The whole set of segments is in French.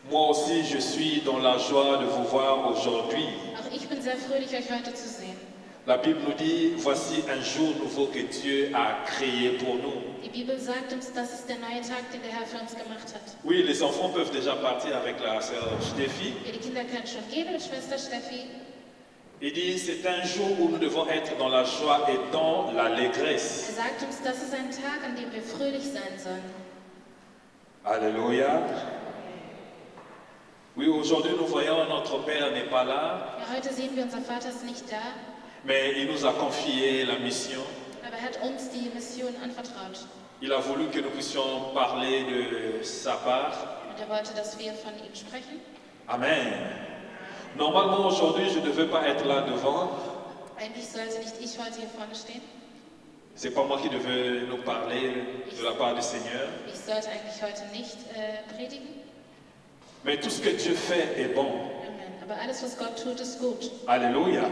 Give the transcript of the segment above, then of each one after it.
Moi aussi, je suis dans la joie de vous voir aujourd'hui. Auch ich bin sehr fröhlich, euch heute zu sehen. La Bible nous dit, voici un jour nouveau que Dieu a créé pour nous. Die Bibel sagt uns, das ist der neue Tag, den der Herr für uns gemacht hat. Oui, les enfants peuvent déjà partir avec la sœur Steffi. Ja, die Kinder können schon gehen mit Schwester Steffi. Il dit, c'est un jour où nous devons être dans la joie et dans l'allégresse. Sagt uns, das ist ein Tag, an dem wir fröhlich sein sollen. Alléluia. Oui, aujourd'hui, nous voyons notre Père n'est pas là, Ja, heute sehen wir, unser Vater ist nicht da, mais il nous a confié la mission. aber er hat uns die Mission anvertraut. Il a voulu que nous puissions parler de sa part. Und er wollte, dass wir von ihm sprechen. Amen. Normalement, aujourd'hui, je ne devais pas être là devant. Eigentlich sollte nicht ich heute hier vorne stehen. C'est pas moi qui devais nous parler de la part du Seigneur. Ich sollte eigentlich heute nicht predigen. Mais tout ce que Dieu fait est bon. Amen. Aber alles, was Gott tut, ist gut. Alléluia.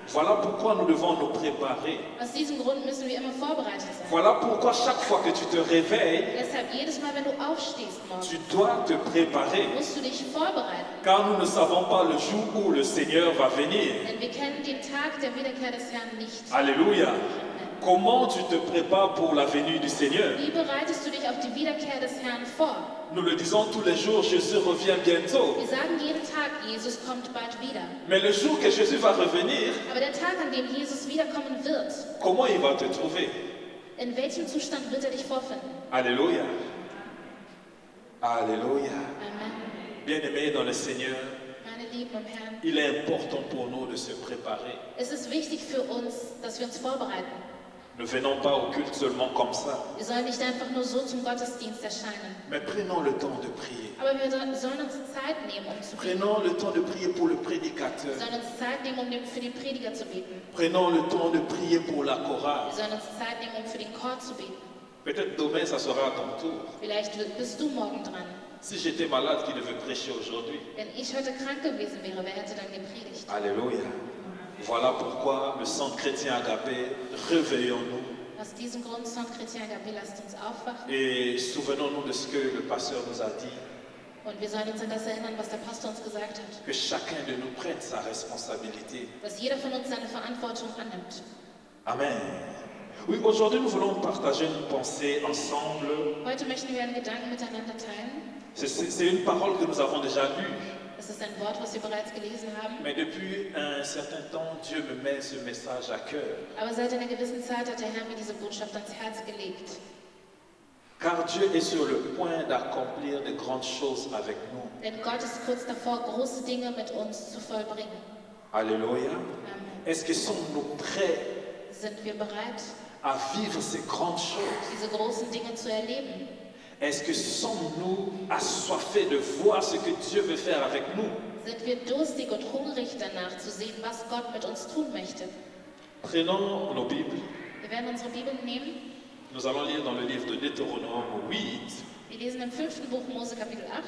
Voilà pourquoi nous devons nous préparer. Aus diesem Grund müssen wir immer vorbereitet sein. Voilà pourquoi chaque fois que tu te réveilles, Deshalb, jedes Mal, wenn du aufstehst morgen, tu dois te préparer. musst du dich vorbereiten. Car nous ne savons pas le jour où le Seigneur va venir. Denn wir kennen den Tag der Wiederkehr des Herrn nicht. Alléluia. Amen. Comment tu te prépares pour la venue du Seigneur? Wie bereitest du dich auf die Wiederkehr des Herrn vor? Nous le disons tous les jours, Jésus revient bientôt. Wir sagen jeden Tag, Jesus kommt bald wieder. Mais le jour que Jésus va revenir, Aber der Tag, an dem Jesus wiederkommen wird, comment il va te trouver? in welchem Zustand wird er dich vorfinden? Alléluia. Alléluia. Amen. Bien-aimés dans le Seigneur, Meine Lieben im Herrn, il est important pour nous de se préparer. es ist wichtig für uns, dass wir uns vorbereiten. Ne venons pas au culte seulement comme ça, Wir sollen nicht einfach nur so zum Gottesdienst erscheinen. mais prenons le temps de prier. Aber wir sollen uns Zeit nehmen, um zu beten. Prenons le temps de prier pour le prédicateur. Wir sollen uns Zeit nehmen, um für den Prediger zu beten. Prenons le temps de prier pour la Wir chorale. sollen uns Zeit nehmen, um für den Chor zu beten. Peut-être demain, ça sera à ton tour. Vielleicht bist du morgen dran. Si j'étais malade, qui devait prêcher aujourd'hui? Wenn ich heute krank gewesen wäre, wer hätte dann gepredigt? Alléluia. Voilà pourquoi le Centre chrétien Agapé, réveillons-nous Aus diesem Grund, Centre Chrétien Agapé, lasst uns aufwachen. et souvenons-nous de ce que le pasteur nous a dit, Und wir sollen uns an das erinnern, was der Pastor uns gesagt hat. que chacun de nous prenne sa responsabilité. Dass jeder von uns seine Verantwortung annimmt. Amen. Oui, aujourd'hui nous voulons partager une pensée ensemble. Heute möchten wir einen Gedanken miteinander teilen. C'est une parole que nous avons déjà lue, Das ist ein Wort, was wir bereits gelesen haben. mais depuis un certain temps, Dieu me met ce message à cœur. Aber seit einer gewissen Zeit hat der Herr mir diese Botschaft ans Herz gelegt. Car Dieu est sur le point d'accomplir de grandes choses avec nous. Denn Gott ist kurz davor, große Dinge mit uns zu vollbringen. Alléluia. Amen. Est-ce que sommes-nous prêts Sind wir bereit, à vivre ces grandes choses? diese großen Dinge zu erleben? Est-ce que sommes-nous assoiffés de voir ce que Dieu veut faire avec nous? Sind wir durstig und hungrig danach zu sehen, was Gott mit uns tun möchte? Prenons nos Bibles. Wir werden unsere Bibeln nehmen. Nous allons lire dans le livre de Deutéronome 8, Wir lesen im 5. Buch Mose Kapitel 8,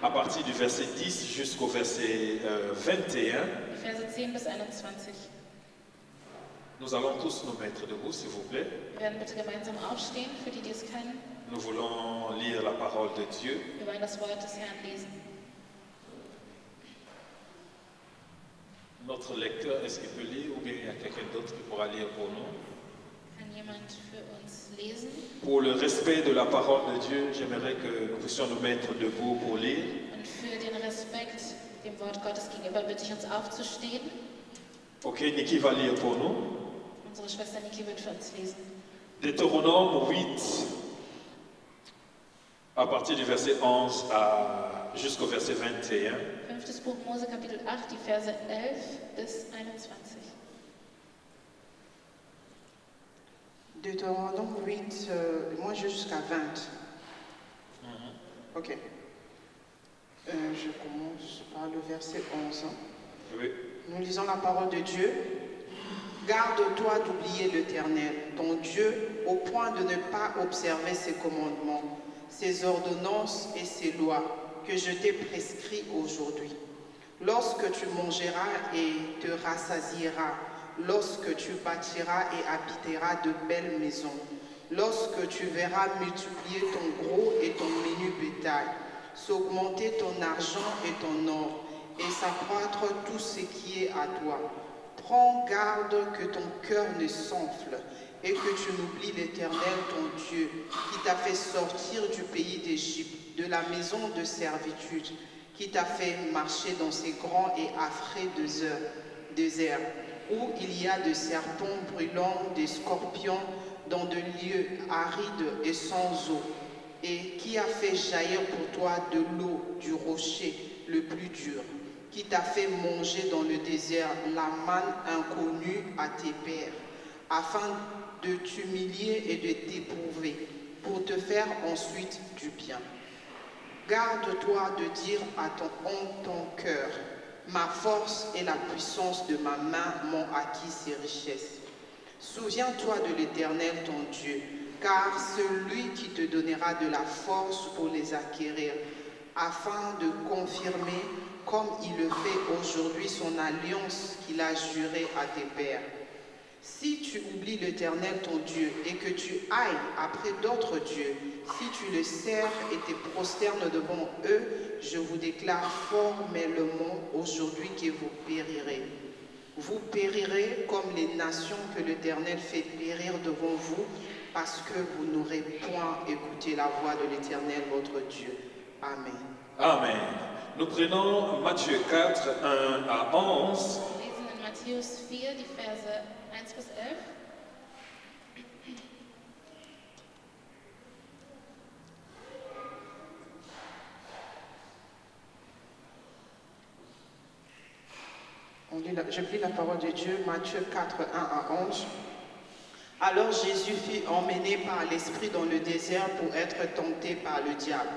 à partir du verset 10 jusqu'au verset 21. die Verse 10 bis 21. Nous allons tous nous mettre debout, s'il vous plaît. Wir werden bitte gemeinsam aufstehen, für die, die es kennen. Nous voulons lire la parole de Dieu. Wir wollen das Wort des Herrn lesen. Notre lecteur, est-ce qu'il peut lire ou bien il y a quelqu'un d'autre qui pourra lire pour nous? Kann jemand für uns lesen? Pour le respect de la parole de Dieu, j'aimerais que nous puissions nous mettre debout pour lire. Und für den Respekt dem Wort Gottes gegenüber bitte ich uns aufzustehen. Ok, Niki va lire pour nous. Unsere Schwester Niki wird für uns lesen. Deutéronome 8, à partir du verset 11 jusqu'au verset 21. 5. Buch Mose Kapitel 8, die Verse 11 bis 21. Deutéronome 8, moi jusqu'à 20. Ok. Je commence par le verset 11. Oui. Nous lisons la parole de Dieu. Garde-toi d'oublier l'Éternel, ton Dieu, au point de ne pas observer ses commandements, ses ordonnances et ses lois que je t'ai prescrits aujourd'hui. Lorsque tu mangeras et te rassasieras, lorsque tu bâtiras et habiteras de belles maisons, lorsque tu verras multiplier ton gros et ton menu bétail, s'augmenter ton argent et ton or, et s'accroître tout ce qui est à toi. Prends garde que ton cœur ne s'enfle, et que tu n'oublies l'Éternel ton Dieu, qui t'a fait sortir du pays d'Égypte, de la maison de servitude, qui t'a fait marcher dans ces grands et affreux déserts, où il y a des serpents brûlants, des scorpions, dans de lieux arides et sans eau, et qui a fait jaillir pour toi de l'eau du rocher le plus dur, qui t'a fait manger dans le désert la manne inconnue à tes pères, afin de t'humilier et de t'éprouver, pour te faire ensuite du bien. Garde-toi de dire en ton cœur, ma force et la puissance de ma main m'ont acquis ces richesses. Souviens-toi de l'Éternel ton Dieu, car celui qui te donnera de la force pour les acquérir, afin de confirmer, comme il le fait aujourd'hui, son alliance qu'il a jurée à tes pères. Si tu oublies l'Éternel ton Dieu et que tu ailles après d'autres dieux, si tu le sers et te prosternes devant eux, je vous déclare formellement aujourd'hui que vous périrez. Vous périrez comme les nations que l'Éternel fait périr devant vous, parce que vous n'aurez point écouté la voix de l'Éternel votre Dieu. Amen. Amen. Nous prenons Matthieu 4, 1 à 11. Wir lesen in Matthäus 4, die Verse 1 bis 11. Je lis la parole de Dieu, Matthieu 4, 1 à 11. Alors Jésus fut emmené par l'Esprit dans le désert pour être tenté par le diable.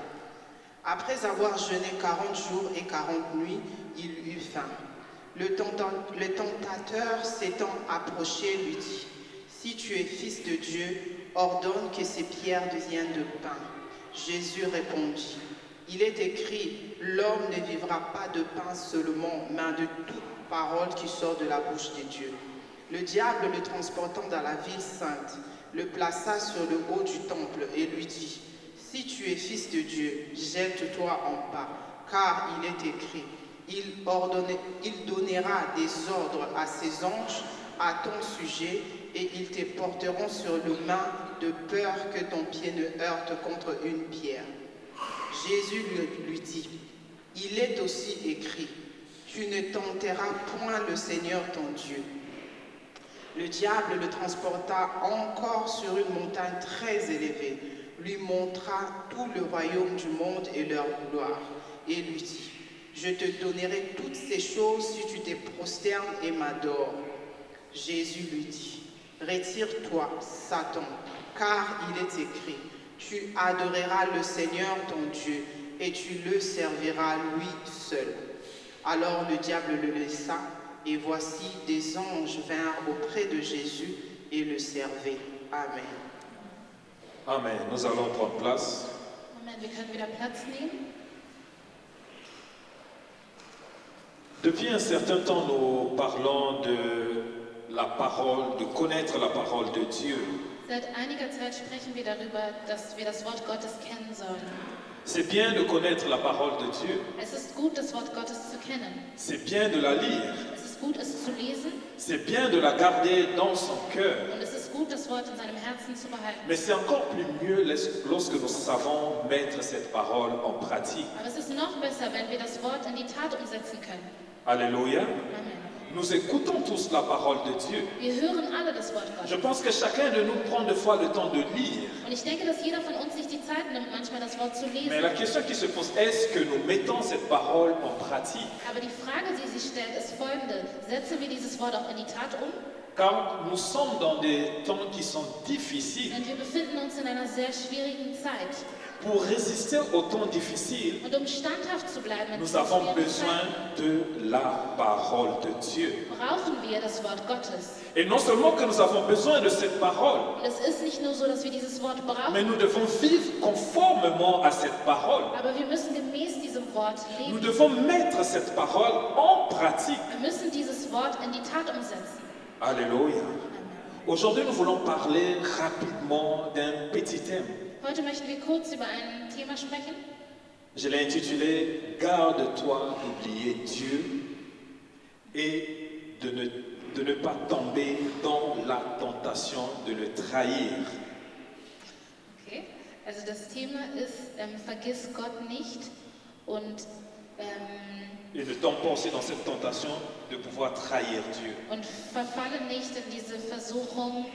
Après avoir jeûné 40 jours et 40 nuits, il eut faim. Le tentateur s'étant approché lui dit, « Si tu es fils de Dieu, ordonne que ces pierres deviennent de pain. » Jésus répondit, « Il est écrit, l'homme ne vivra pas de pain seulement, mais de toute parole qui sort de la bouche de Dieu. » Le diable, le transportant dans la ville sainte, le plaça sur le haut du temple et lui dit, « Si tu es fils de Dieu, jette-toi en bas, car il est écrit, il donnera des ordres à ses anges à ton sujet, et ils te porteront sur les mains de peur que ton pied ne heurte contre une pierre. » Jésus lui dit, « Il est aussi écrit, tu ne tenteras point le Seigneur ton Dieu. » Le diable le transporta encore sur une montagne très élevée, lui montra tout le royaume du monde et leur gloire, et lui dit, « Je te donnerai toutes ces choses si tu te prosternes et m'adores. » Jésus lui dit, « Retire-toi, Satan, car il est écrit, tu adoreras le Seigneur ton Dieu, et tu le serviras lui seul. » Alors le diable le laissa, et voici des anges vinrent auprès de Jésus et le servaient. Amen. Amen. Nous allons prendre place. Amen, wir können wieder Platz nehmen. Depuis un certain temps, nous parlons de la parole, de connaître la parole de Dieu. Seit einiger Zeit sprechen wir darüber, dass wir das Wort Gottes kennen sollen. C'est bien de connaître la parole de Dieu. Es ist gut, das Wort Gottes zu kennen. C'est bien de la lire. Es ist gut, es zu lesen. C'est bien de la garder dans son cœur. Und es ist gut, das Wort in seinem Herzen zu behalten. Mais c'est encore plus mieux lorsque nous savons mettre cette parole en pratique. Aber es ist noch besser, wenn wir das Wort in die Tat umsetzen können. Alléluia. Amen. Nous écoutons tous la parole de Dieu. Wir hören alle das Wort Je Gottes. pense que chacun de nous prend des fois le temps de lire. Und ich denke, dass jeder von uns sich die Zeit nimmt, manchmal das Wort zu Mais la lesen. question qui se pose, est-ce que nous mettons cette parole en pratique? Aber die Frage, die sich stellt, ist folgende. Setzen wir dieses Wort auch in die Tat um? Car nous sommes dans des temps qui sont difficiles. Denn wir befinden uns in einer sehr schwierigen Zeit. Pour résister aux temps difficiles, Und um standhaft zu bleiben in nous diesen avons schwierigen besoin Zeiten, de la parole de Dieu. brauchen wir das Wort Gottes. Et non seulement que nous avons besoin de cette parole, Und es ist nicht nur so, dass wir dieses Wort mais brauchen, nous devons vivre conformément à cette parole. aber wir müssen gemäß diesem Wort Nous leben. devons mettre cette parole en pratique. Wir müssen dieses Wort in die Tat umsetzen. Alléluia. Amen. Aujourd'hui, nous voulons parler rapidement d'un petit thème. Heute möchten wir kurz über ein Thema sprechen. Je l'ai intitulé « Garde-toi d'oublier Dieu et de ne pas tomber dans la tentation de le trahir. » Okay, also das Thema ist, vergiss Gott nicht und Et ne tombe pas aussi dans cette tentation de pouvoir trahir Dieu. verfalle nicht in diese Versuchung,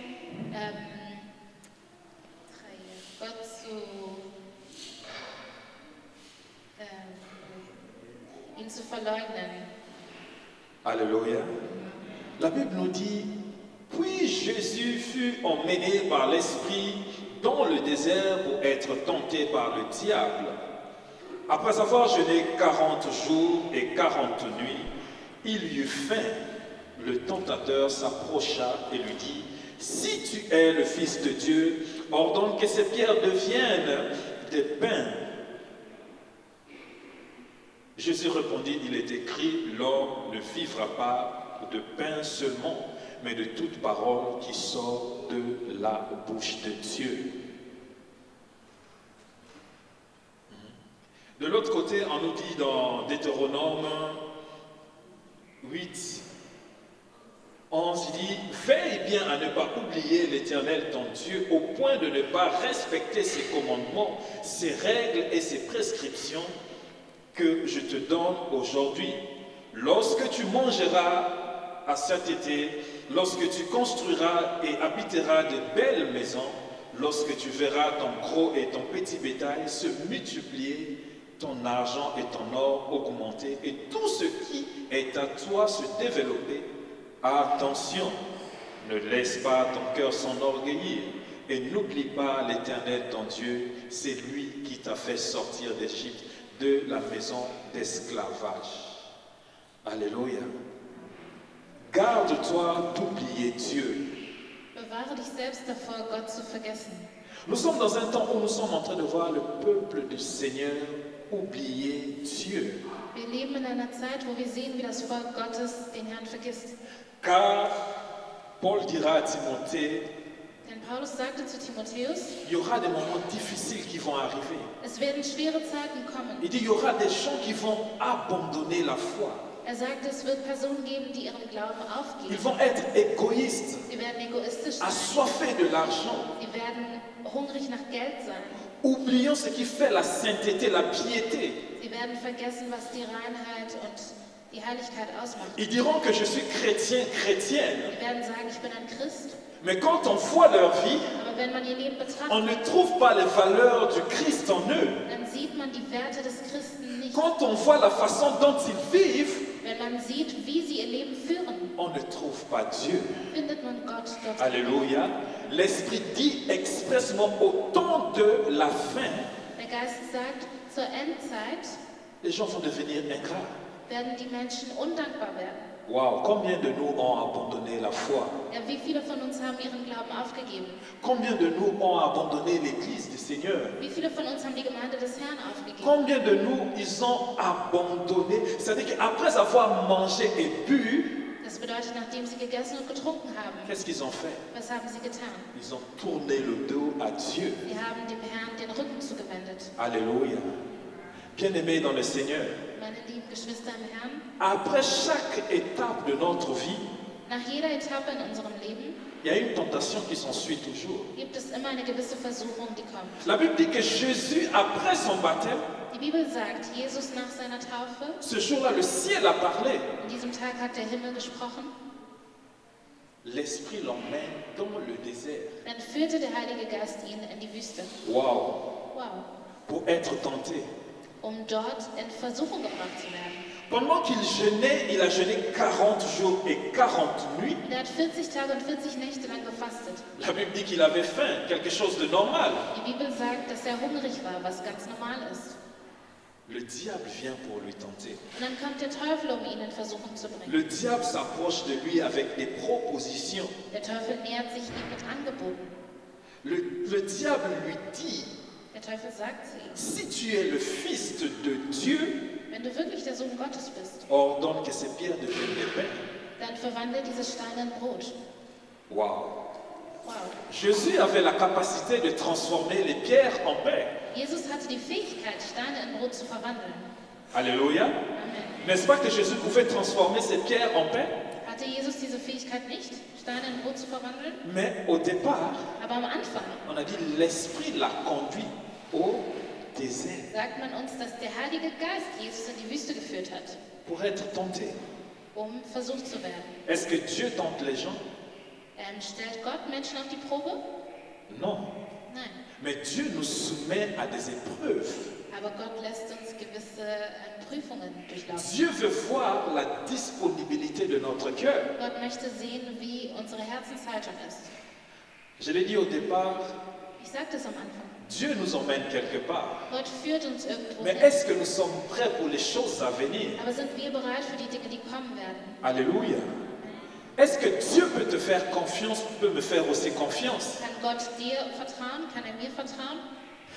Gott ihn zu verleugnen. Alléluia. La Bible nous dit, puis Jésus fut emmené par l'Esprit dans le désert pour être tenté par le diable. Après avoir jeûné 40 jours et 40 nuits, il eut faim. Le tentateur s'approcha et lui dit, « Si tu es le Fils de Dieu, ordonne que ces pierres deviennent des pains. » Jésus répondit, « Il est écrit, l'homme ne vivra pas de pain seulement, mais de toute parole qui sort de la bouche de Dieu. » De l'autre côté, on nous dit dans Deutéronome 8, 11, il dit « Veille bien à ne pas oublier l'Éternel ton Dieu au point de ne pas respecter ses commandements, ses règles et ses prescriptions que je te donne aujourd'hui. Lorsque tu mangeras à satiété, lorsque tu construiras et habiteras de belles maisons, lorsque tu verras ton gros et ton petit bétail se multiplier, ton argent et ton or augmenter, et tout ce qui est à toi se développer, attention, ne laisse pas ton cœur s'enorgueillir, et n'oublie pas l'Éternel ton Dieu, c'est lui qui t'a fait sortir d'Égypte, de la maison d'esclavage. Alléluia. Garde-toi d'oublier Dieu. Bewahre dich selbst davor, Gott zu vergessen. Nous sommes dans un temps où nous sommes en train de voir le peuple du Seigneur oublier Dieu. Wir leben in einer Zeit, wo wir sehen, wie das Volk Gottes den Herrn vergisst. Car Paul dira à Timothée, Denn Paulus sagte zu Timotheus, il y aura des moments difficiles qui vont arriver. es werden schwere Zeiten kommen. Il dit, il y aura des gens qui vont abandonner la foi. Er sagte, es wird Personen geben, die ihren Glauben Ils aufgeben. vont être égoïstes, Sie werden egoistisch sein. assoiffés de l'argent, Sie werden hungrig nach Geld sein. oubliant ce qui fait la sainteté, la piété. Sie werden vergessen, was die Reinheit und die Heiligkeit ausmacht. Ils diront que je suis chrétien, chrétienne. Sie werden sagen, ich bin ein Christ. Mais quand on voit leur vie, Aber wenn man ihr Leben on betrachtet, ne trouve pas les valeurs du Christ en eux. dann sieht man die Werte des Christen nicht. Quand on voit la façon dont ils vivent, Wenn man sieht, wie sie ihr Leben führen, on ne trouve pas Dieu. findet man Gott dort. Alléluia. L'Esprit dit expressement au temps de la fin, Der Geist sagt, zur Endzeit les gens vont devenir ingrats. werden die Menschen undankbar werden. Waouh, combien de nous ont abandonné la foi? Ja, wie viele von uns haben ihren Glauben aufgegeben? Combien de nous ont abandonné l'Église du Seigneur? Wie viele von uns haben die Gemeinde des Herrn aufgegeben? Combien de nous, ils ont abandonné? C'est-à-dire qu'après avoir mangé et bu, Das bedeutet, nachdem sie gegessen und getrunken haben, qu'est-ce qu'ils ont fait? was haben sie getan? Ils ont tourné le dos à Dieu. Sie haben dem Herrn den Rücken zugewendet. Alléluia. Bien-aimés dans le Seigneur, Meine lieben Geschwister im Herrn, après chaque étape de notre vie, nach jeder Etappe in unserem Leben il y a une tentation qui s'ensuit toujours. gibt es immer eine gewisse Versuchung, die kommt. La Bible dit que Jésus, après son baptême, Die Bibel sagt, Jesus nach seiner Taufe, ce jour-là, le ciel a parlé. an diesem Tag hat der Himmel gesprochen, L'Esprit l'emmène dans le désert. dann führte der Heilige Geist ihn in die Wüste. Waouh! Wow, Pour être tenté. dort in Versuchung gebracht zu werden. Pendant qu'il jeûnait, il a jeûné 40 jours et 40 nuits. Und er hat 40 Tage und 40 Nächte lang gefastet. La Bible dit qu'il avait faim, quelque chose de normal. Die Bibel sagt, dass er hungrig war, was ganz normal ist. Le diable vient pour lui tenter. Und dann kommt der Teufel, um ihn in Versuchung zu bringen. Le diable s'approche de lui avec des propositions. Der Teufel nähert sich ihm mit Angeboten. Le diable lui dit, Der Teufel sagt zu ihm, si tu es le fils de Dieu, wenn du wirklich der Sohn Gottes bist, ordonne que ces pierres deviennent des pains. dann verwandle diese Steine in Brot. Wow. Wow. Jésus avait la capacité de transformer les pierres en pain. Jesus hatte die Fähigkeit, Steine in Brot zu verwandeln. Alléluia. Amen. N'est-ce pas que Jésus pouvait transformer cette pierre en pain? Hatte Jesus diese Fähigkeit nicht, Steine in Brot zu verwandeln? Mais au départ, Aber am Anfang on a dit l'Esprit l'a conduit au désert sagt man uns, dass der Heilige Geist Jesus in die Wüste geführt hat, pour être tenté. versucht zu werden. Est-ce que Dieu tente les gens? Stellt Gott Menschen auf die Probe? Non. Nein. Mais Dieu nous soumet à des épreuves. Aber Gott lässt uns gewisse Prüfungen durchlaufen. Dieu veut voir la disponibilité de notre cœur. Gott möchte sehen, wie unsere Herzenshaltung ist. Je l'ai dit au départ, Ich sagte es am Anfang. Dieu nous emmène quelque part. Gott führt uns irgendwo Mais hin. est-ce que nous sommes prêts pour les choses à venir? Aber sind wir bereit für die Dinge, die kommen werden? Alléluia. Est-ce que Dieu peut te faire confiance, peut me faire aussi confiance? Kann Gott dir vertrauen? Kann mir vertrauen?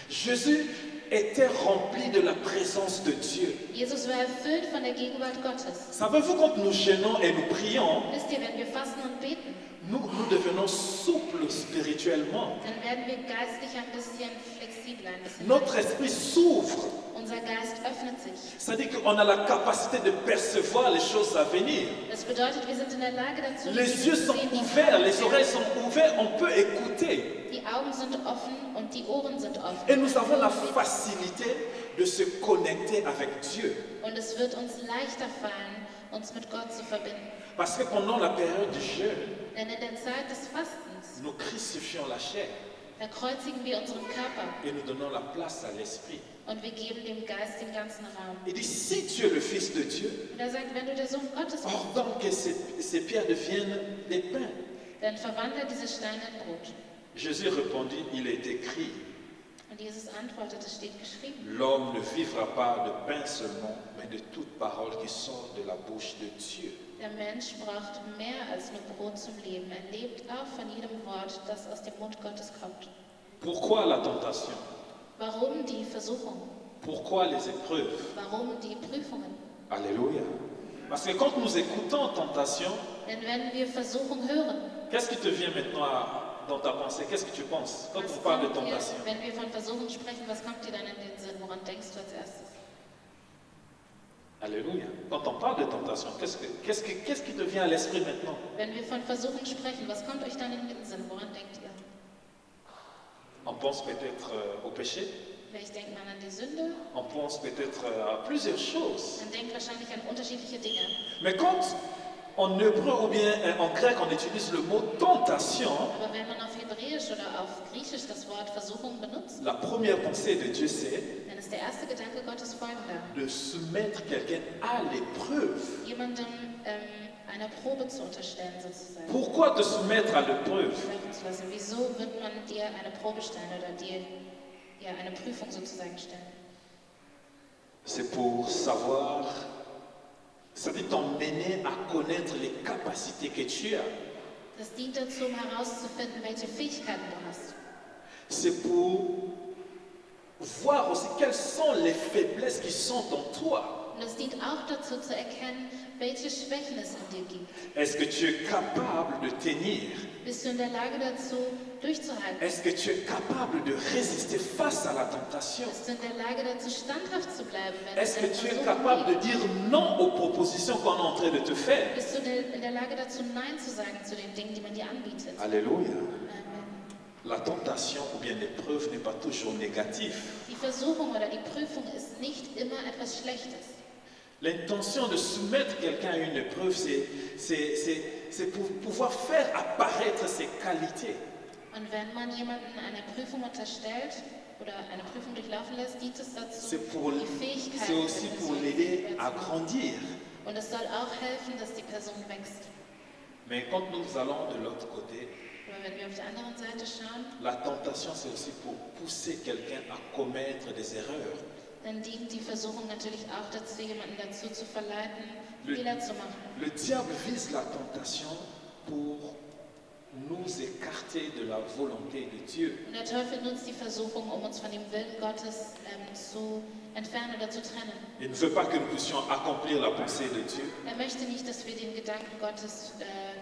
Jésus était rempli de la présence de Dieu. Jesus war erfüllt von der Gegenwart Gottes. Savez-vous, quand nous gênons et nous prions, Wisst ihr, wenn wir fasten und beten, nous devenons souples spirituellement. dann werden wir geistlich ein bisschen flexibler, ein bisschen Notre esprit s'ouvre. Unser Geist öffnet sich. C'est-à-dire qu'on a la capacité de percevoir les choses à venir. Das bedeutet, wir sind in der Lage dazu, Les die yeux zu sont sehen, die ouverts, kommen les werden. oreilles sont ouvertes, on peut écouter. Die Augen sind offen und die Ohren sind offen. Et nous avons la facilité de se connecter avec Dieu. Und es wird uns leichter fallen, uns mit Gott zu verbinden. Parce que pendant la période du jeûne, Denn in der Zeit des Fastens, nous crucifions la chair da kreuzigen wir unseren Körper et nous donnons la place à l'esprit. und wir geben dem Geist den ganzen Raum. Il dit, si tu es le Fils de Dieu, Und er sagt, wenn du der Sohn Gottes bist, ordonne que ces pierres deviennent des pains. dann verwandle diese Steine in Brot. Jésus répondit, il est écrit, Und Jesus antwortet, es steht geschrieben, l'homme ne vivra pas de pain seulement, mais de toute parole qui sort de la bouche de Dieu. der Mensch braucht mehr als nur Brot zum Leben. Er lebt auch von jedem Wort, das aus dem Mund Gottes kommt. Pourquoi la tentation? Warum die Versuchung? Pourquoi les épreuves? Warum die Prüfungen? Alléluia. Parce que quand nous écoutons tentation, Denn wenn wir Versuchung hören, qu'est-ce qui te vient maintenant dans ta pensée? Qu'est-ce que tu penses quand was on parle de kommt dir, tentation? wenn wir von Versuchung sprechen, was kommt dir dann in den Sinn? Woran denkst du als erstes? Alléluia. Quand on parle de tentation, qu'est-ce qui te vient à l'esprit maintenant? Wenn wir von Versuchung sprechen, was kommt euch dann in den Sinn? Woran denkt ihr? On pense peut-être au péché, Vielleicht denkt man an die Sünde, on pense peut-être à plusieurs choses. man denkt wahrscheinlich an unterschiedliche Dinge. Mais quand en hébreu ou bien en grec on utilise le mot tentation, Aber wenn man auf Hebräisch oder auf Griechisch das Wort Versuchung benutzt, la première pensée de Dieu c'est dann ist der erste Gedanke Gottes folgender: de soumettre quelqu'un à l'épreuve. jemandem einer Probe zu unterstellen, sozusagen. Pourquoi te soumettre à l'épreuve? Laufen zu lassen. Wieso wird man dir eine Probe stellen oder dir eine Prüfung sozusagen stellen? C'est pour savoir, ça dit t'emmener à connaître les capacités que tu as. Das dient dazu, um herauszufinden, welche Fähigkeiten du hast. C'est pour voir aussi quelles sont les faiblesses qui sont en toi. Und es dient auch dazu, zu erkennen, welche Schwächen es in dir gibt. Est-ce que tu es capable de tenir? Bist du in der Lage dazu, durchzuhalten? Est-ce que tu es capable de résister face à la tentation? Bist du in der Lage dazu, standhaft zu bleiben, wenn Est-ce que es tu es Versuchung capable de gibt? dire non aux propositions qu'on est en train de te faire? Bist du in der Lage dazu, Nein zu sagen zu den Dingen, die man dir anbietet? Alléluia. Amen. La tentation ou bien l'épreuve n'est pas toujours négative. Die Versuchung oder die Prüfung ist nicht immer etwas Schlechtes. L'intention de soumettre quelqu'un à une épreuve, c'est pour pouvoir faire apparaître ses qualités. Und wenn man jemanden einer Prüfung unterstellt oder eine Prüfung durchlaufen lässt, dient es dazu, C'est die Fähigkeiten c'est aussi der pour Person l'aider à zu grandir. Und es soll auch helfen, dass die Person wächst. Mais quand nous allons de l'autre côté, Aber wenn wir auf der anderen Seite schauen, la tentation, c'est aussi pour pousser quelqu'un à commettre des erreurs. dann dient die Versuchung natürlich auch dazu, jemanden dazu zu verleiten, Fehler zu machen. Le diable vise la tentation pour nous écarter de la volonté de Dieu. Und der Teufel nutzt die Versuchung, um uns von dem Willen Gottes zu entfernen oder zu trennen. Il ne veut pas que nous puissions accomplir la pensée de Dieu. Er möchte nicht, dass wir den Gedanken Gottes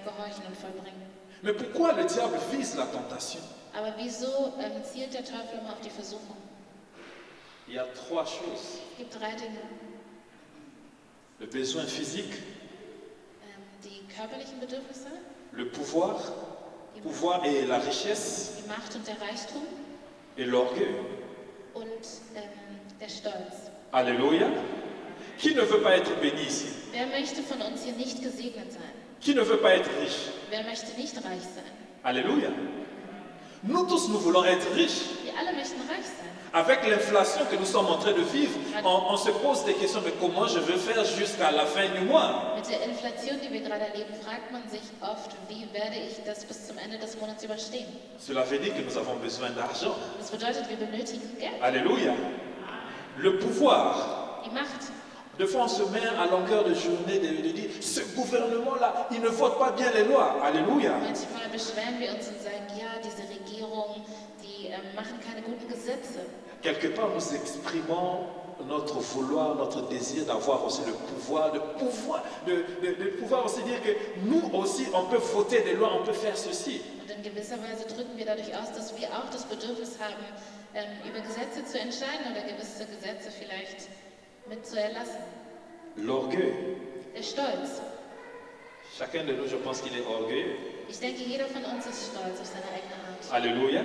gehorchen und vollbringen. Mais pourquoi le diable vise la tentation? Aber wieso zielt der Teufel immer auf die Versuchung? Il y a trois choses. Es gibt drei Dinge. Le besoin physique, Die körperlichen Bedürfnisse, le pouvoir et la richesse, die Macht und der Reichtum et l'orgueil. und der Stolz. Alléluia. Qui ne veut pas être béni ici? Wer möchte von uns hier nicht gesegnet sein? Qui ne veut pas être riche? Wer möchte nicht reich sein? Alléluia. Nous tous, nous voulons être riches. Wir alle möchten reich sein. Avec l'inflation que nous sommes en train de vivre, on se pose des questions, mais comment je vais faire jusqu'à la fin du mois? Mit der Inflation, die wir gerade erleben, fragt man sich oft, wie werde ich das bis zum Ende des Monats überstehen? Cela veut dire que nous avons besoin d'argent. Das bedeutet, wir benötigen Geld. Alléluia. Le pouvoir. Die Macht. Des fois, on se met à longueur de journée de dire, ce gouvernement-là, il ne vote pas bien les lois. Alléluia. Manchmal beschweren wir uns und sagen, ja, diese Regierung, die machen keine guten Gesetze. Quelque part, nous exprimons notre vouloir, notre désir d'avoir aussi le pouvoir, de pouvoir aussi dire que nous aussi, on peut voter des lois, on peut faire ceci. Und in gewisser Weise drücken wir dadurch aus, dass wir auch das Bedürfnis haben, über Gesetze zu entscheiden oder gewisse Gesetze vielleicht mit zu erlassen. L'orgueil. Der Stolz. Chacun de nous, je pense qu'il est orgueilleux. Ich denke, jeder von uns ist stolz auf seine eigene Art. Alléluia.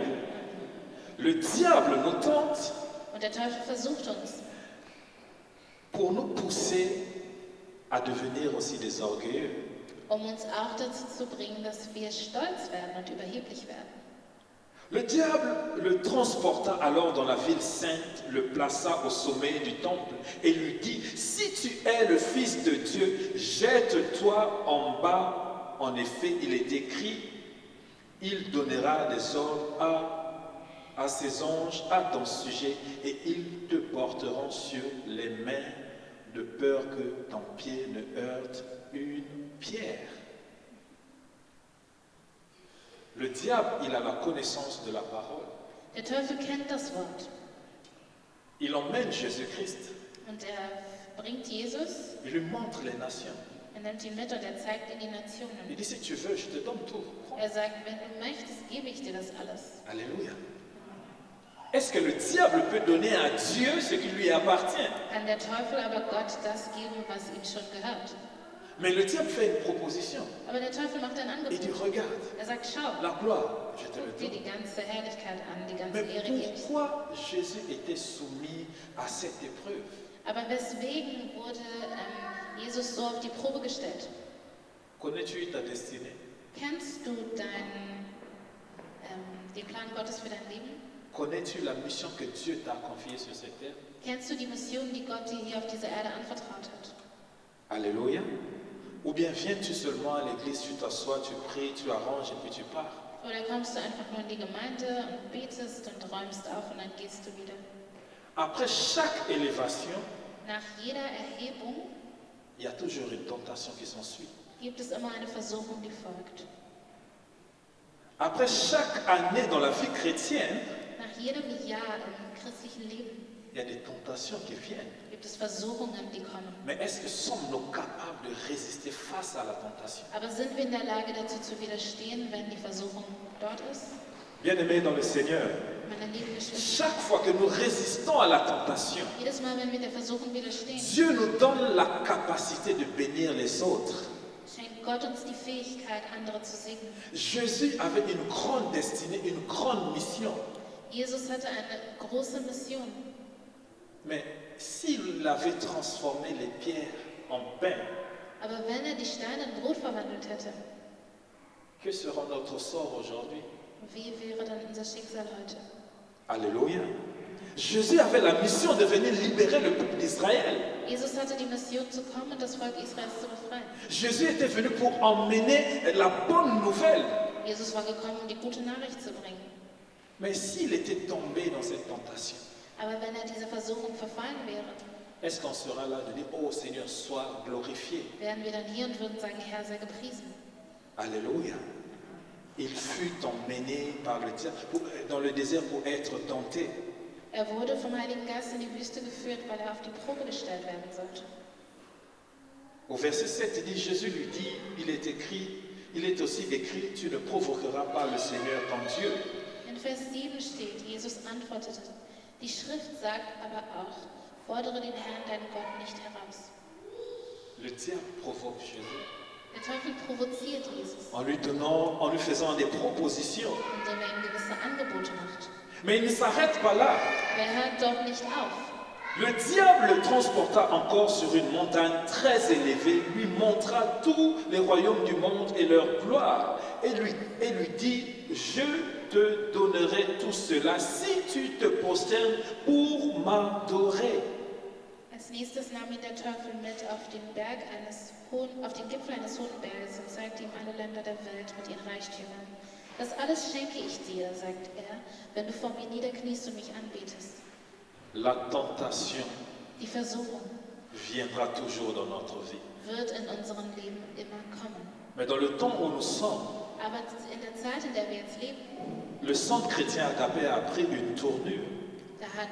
Le diable nous tente Und der Teufel versucht uns, pour nous pousser à devenir aussi des orgueilleux. uns auch dazu zu bringen, dass wir stolz werden und überheblich werden. Le diable le transporta alors dans la ville sainte, le plaça au sommet du temple et lui dit, si tu es le Fils de Dieu, jette-toi en bas. En effet, il est écrit, il donnera des ordres à ses anges à ton sujet et ils te porteront sur les mains de peur que ton pied ne heurte une pierre. Le diable, il a la connaissance de la parole. Der Teufel kennt das Wort Il emmène Jésus-Christ. und er bringt Jesus, Il lui montre les nations. er nimmt ihn mit und er zeigt ihm die Il Nationen. dit, si tu veux, je te donne tout. Prends. Er sagt, wenn du möchtest, gebe ich dir das alles. Alléluia. Est-ce que le diable peut donner à Dieu ce qui lui appartient? Kann der Teufel aber Gott das geben, was ihm schon gehört? Mais le diable fait une proposition. Aber der Teufel macht ein Il dit, Angebot. regarde, Er sagt, schau, la gloire, je te le guck dir donne. die ganze Herrlichkeit an, die ganze Mais Ehre gebe ich dir. pourquoi Jésus était soumis à cette épreuve? Aber weswegen wurde Jesus so auf die Probe gestellt? Connais-tu ta destinée? Kennst du den Plan Gottes für dein Leben? Connais-tu la mission que Dieu t'a confiée sur cette terre? Kennst du die Mission, die Gott dir hier auf dieser Erde anvertraut hat? Alléluia. Ou bien viens-tu seulement à l'église, tu t'assois, tu pries, tu arranges et puis tu pars? Oder kommst du einfach nur in die Gemeinde und betest und räumst auf und dann gehst du wieder? Après chaque élévation, Nach jeder Erhebung il y a toujours une tentation qui s'ensuit. gibt es immer eine Versuchung, die folgt. Après chaque année dans la vie chrétienne, Nach jedem Jahr im christlichen Leben il y a des tentations qui viennent. gibt es Versuchungen, die kommen. Mais est-ce que sommes-nous capables de résister face à la tentation? Aber sind wir in der Lage dazu zu widerstehen, wenn die Versuchung dort ist? Bien-aimés dans le Seigneur, Meine lieben Geschwister, chaque fois que nous résistons à la tentation, jedes Mal, wenn wir der Versuchung widerstehen, Dieu nous donne la capacité de bénir les autres. schenkt Gott uns die Fähigkeit, andere zu segnen. Jésus avait une grande destinée, une grande mission. Jesus hatte eine große Mission. Mais s'il avait transformé les pierres en pain, Aber wenn er die Steine in Brot verwandelt hätte, que sera notre sort aujourd'hui? wie wäre dann unser Schicksal heute? Alléluia. Jésus avait la mission de venir libérer le peuple d'Israël. Jesus hatte die Mission zu kommen und das Volk Israels zu befreien. Jésus était venu pour emmener la bonne nouvelle. Jesus war gekommen, um die gute Nachricht zu bringen. Mais s'il était tombé dans cette tentation, Aber wenn er dieser Versuchung verfallen wäre, est-ce qu'on sera là de dire, oh Seigneur, sois glorifié? wären wir dann hier und würden sagen, Herr sei gepriesen. Alléluia. Il fut emmené par le diable dans le désert pour être tenté. Er wurde vom Heiligen Geist in die Wüste geführt, weil er auf die Probe gestellt werden sollte. Au verset 7, il dit, Jésus lui dit, il est aussi écrit, tu ne provoqueras pas le Seigneur ton Dieu. In Vers 7 steht, Jesus antwortete, Die Schrift sagt aber auch, fordere den Herrn, deinen Gott, nicht heraus. Le diable provoque Jésus Der Teufel provoziert Jesus, en lui faisant des propositions. indem ihm gewisse Angebote macht. Mais il ne s'arrête pas là. Aber er hört doch nicht auf. Le diable le transporta encore sur une montagne très élevée, lui montra tous les royaumes du monde et leur gloire, et lui dit, je te donnerai tout cela si tu te prosternes pour m'adorer. Als nächstes nahm ihn der Teufel mit auf den Gipfel eines hohen Berges und zeigte ihm alle Länder der Welt mit ihren Reichtümern. Das alles schenke ich dir, sagt er, wenn du vor mir niederkniest und mich anbetest. La tentation Die Versuchung viendra toujours dans notre vie. wird in unserem Leben immer kommen. Mais dans le temps où nous sommes, Aber in der Zeit, in der wir jetzt leben, le centre chrétien Agapé a pris une tournure da hat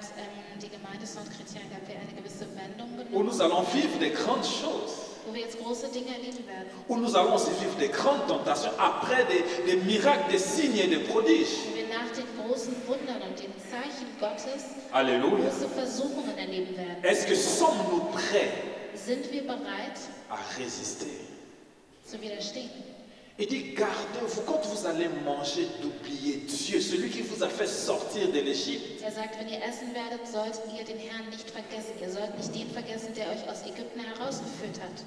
die Gemeinde Centre Chrétien Agapé eine gewisse Wendung où genommen, nous allons vivre des grandes choses, wo wir jetzt große Dinge erleben werden. où nous allons aussi vivre des grandes tentations après des miracles, des signes et des prodiges. Wo wir nach den großen Wundern und den Zeichen Gottes Alléluia. große Versuchungen erleben werden. Est-ce que sommes-nous prêts Sind wir bereit à résister? zu widerstehen? Il dit, gardez-vous quand vous allez manger d'oublier Dieu, celui qui vous a fait sortir de l'Égypte. Er sagt, wenn ihr essen werdet, sollt ihr den Herrn nicht vergessen. Ihr sollt nicht den vergessen, der euch aus Ägypten herausgeführt hat.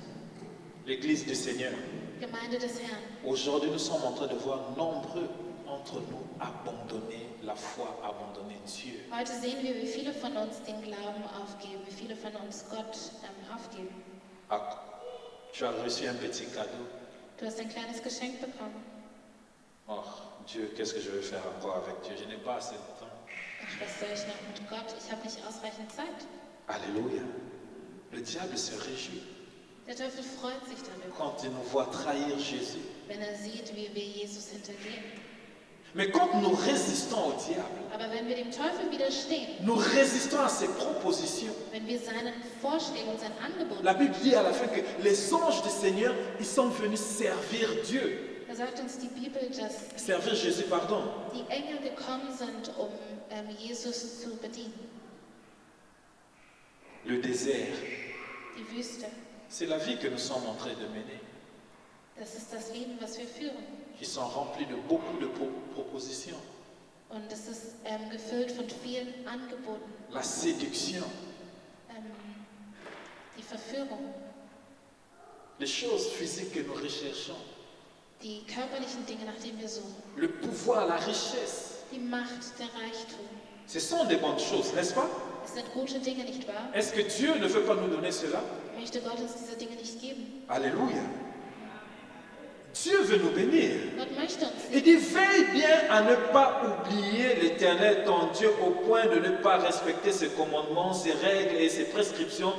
L'Église du Seigneur. Gemeinde des Herrn. Aujourd'hui, nous sommes en train de voir nombreux entre nous abandonner la foi, abandonner Dieu. Heute sehen wir, wie viele von uns den Glauben aufgeben, wie viele von uns Gott aufgeben. Ah, tu as reçu un petit cadeau. Du hast ein kleines Geschenk bekommen. Oh, Dieu, qu'est-ce que je vais faire encore avec Dieu? Je n'ai pas assez de temps. Ach, was soll ich noch mit Gott? Ich habe nicht ausreichend Zeit. Alléluia. Le diable se réjouit Der Teufel freut sich darüber, quand il nous voit trahir Jésus. wenn er sieht, wie wir Jesus hintergehen. Mais quand nous résistons au diable, Aber wenn wir dem Teufel widerstehen, nous résistons à ses propositions. wenn wir seinen Vorschlägen und seinen Angeboten, La Bible dit à la fin que les anges du Seigneur, ils sont venus servir Dieu. da sagt uns die Bibel, dass Servir Jésus, pardon. die Engel gekommen sind, um Jesus zu bedienen. Le désert, Die Wüste, c'est la vie que nous sommes en train de mener, das ist das Leben, was wir führen. qui sont remplis de beaucoup de propositions. Und es ist gefüllt von vielen Angeboten. La séduction, Die Verführung, les choses physiques que nous recherchons, die körperlichen Dinge, nach denen wir suchen, le pouvoir, la richesse. die Macht, der Reichtum. Ce sont des bonnes choses, n'est-ce pas? Es sind gute Dinge, nicht wahr? Est-ce que Dieu ne veut pas nous donner cela? Möchte Gott uns diese Dinge nicht geben? Alléluia. Dieu veut nous bénir. Gott möchte uns Il dit, veille bien à ne pas oublier l'Éternel, ton Dieu, au point de ne pas respecter ses commandements, ses règles et ses prescriptions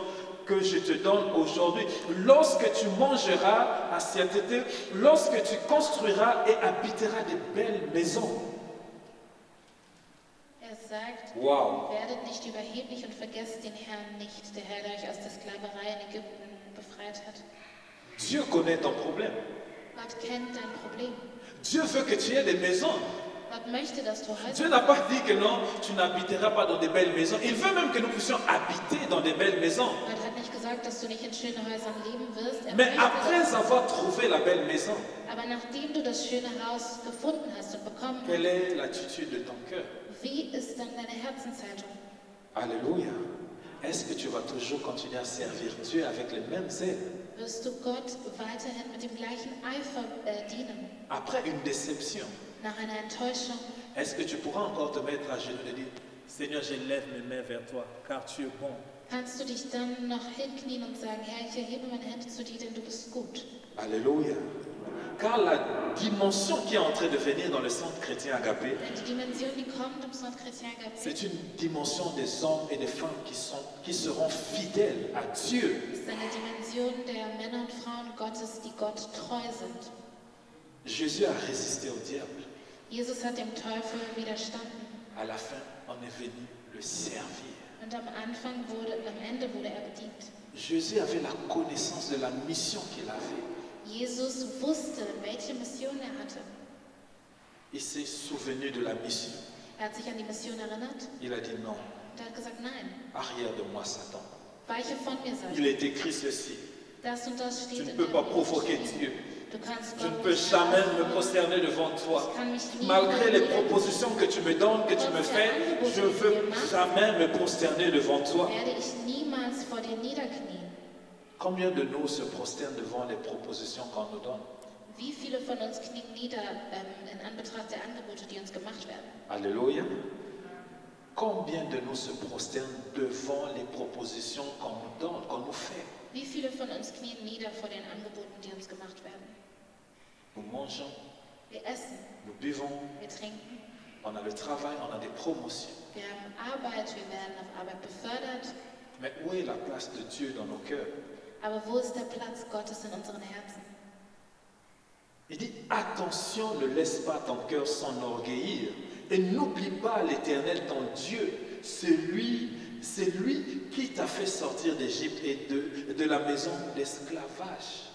que je te donne aujourd'hui. Lorsque tu mangeras à satiété, lorsque tu construiras et habiteras de belles maisons. sagt, Wow. werdet nicht überheblich und vergesst den Herrn nicht, der Herr, der euch aus der Sklaverei in Ägypten befreit hat. Dieu connaît ton problème. Gott kennt dein Problem. Dieu veut que tu aies des maisons. Gott möchte, dass du Dieu Häuser n'a pas dit que non, tu n'habiteras pas dans de belles maisons. Il veut même que nous puissions habiter dans de belles maisons. Gott hat nicht gesagt, dass du nicht in schönen Häusern leben wirst. Er Mais möchte, après avoir trouvé la belle maison, aber nachdem du das schöne Haus gefunden hast und bekommen quelle hast, est l'attitude de ton cœur? wie ist dann deine Herzenshaltung? Alléluia. Est-ce que tu vas toujours continuer à servir Dieu avec les mêmes ailes? Wirst du Gott weiterhin mit dem gleichen Eifer dienen? Après une déception, Nach einer Enttäuschung est-ce que tu pourras encore te mettre à genoux et dire, Seigneur, je lève mes mains vers toi, car tu es bon. kannst du dich dann noch hinknien und sagen, Herr, ich erhebe meine Hände zu dir, denn du bist gut. Alléluia. Car la dimension qui est en train de venir dans le centre chrétien Agapé, Denn die Dimension, die kommt im Centre Chrétien Agapé, c'est une dimension des hommes et des femmes qui seront fidèles à Dieu. ist eine Dimension der Männer und Frauen Gottes, die Gott treu sind. Jésus a résisté au diable. Jesus hat dem Teufel widerstanden À la fin, on est venu le servir. und am Ende wurde er bedient. Jésus avait la connaissance de la mission qu'il avait. Jesus wusste, welche Mission er hatte. Il s'est souvenu de la mission. Er hat sich an die Mission erinnert Il a dit non, Und er hat gesagt, nein, Arrière de moi, Satan. weiche von mir, Satan. Il est écrit ceci. Das und das Tu steht ne in peux deinem pas Buch provoquer geschrieben. Dieu. Du kannst Je ne Gott peux nicht jamais me herausfordern. prosterner devant toi. Ich kann mich nie Malgré les vor dir propositions que tu me donnes, que tu me fais, je ne veux jamais me prosterner devant toi. werde ich niemals vor dir niederknien. Combien de nous se prosternent devant les propositions qu'on nous donne? Wie viele von uns knien nieder in Anbetracht der Angebote, die uns gemacht werden? Alléluia. Combien de nous se prosternent devant les propositions qu'on nous donne, qu'on nous fait? Wie viele von uns knien nieder vor den Angeboten, die uns gemacht werden? Nous mangeons, Wir essen, nous buvons, wir trinken, on a le travail, on a des promotions. wir haben Arbeit, wir werden auf Arbeit befördert. Mais où est la place de Dieu dans nos cœurs? Aber wo ist der Platz Gottes in unseren Herzen? Il dit, attention, ne laisse pas ton cœur s'enorgueillir et n'oublie pas l'Éternel, ton Dieu. C'est lui qui t'a fait sortir d'Égypte et de la maison d'esclavage.